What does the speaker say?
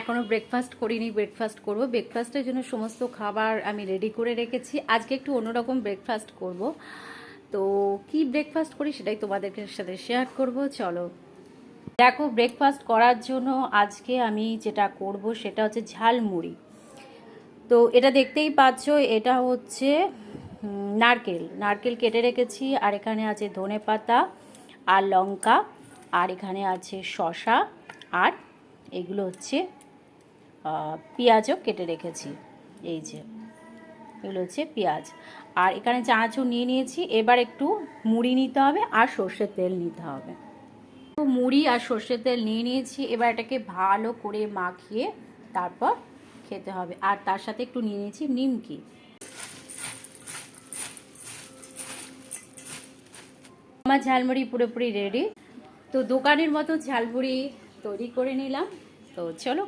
এখনও ব্রেকফাস্ট করিনি, ব্রেকফাস্ট করব। ব্রেকফাস্টের জন্য সমস্ত খাবার আমি রেডি করে রেখেছি। আজকে একটু অন্যরকম ব্রেকফাস্ট করব। তো কি ব্রেকফাস্ট করি সেটাই তোমাদের সাথে শেয়ার করব। চলো দেখো, ব্রেকফাস্ট করার জন্য আজকে আমি যেটা করব সেটা হচ্ছে ঝালমুড়ি। তো এটা দেখতেই পাচ্ছ, এটা হচ্ছে নারকেল কেটে রেখেছি, আর এখানে আছে ধনেপাতা আর লঙ্কা, আর এখানে আছে শসা, আর এগুলো হচ্ছে পেঁয়াজও কেটে রেখেছি। এই যে এগুলো হচ্ছে পেঁয়াজ, আর এখানে চানাচুর নিয়ে নিয়েছি। এবার একটু মুড়ি নিতে হবে আর সর্ষের তেল নিতে হবে। তো মুড়ি আর সর্ষের তেল নিয়ে নিয়েছি, এবার এটাকে ভালো করে মাখিয়ে তারপর খেতে হবে। আর তার সাথে একটু নিয়ে নিয়েছি নিমকি। আমার ঝালমুড়ি পুরোপুরি রেডি। তো দোকানের মতো ঝালমুড়ি তৈরি করে নিলাম। তো চলো।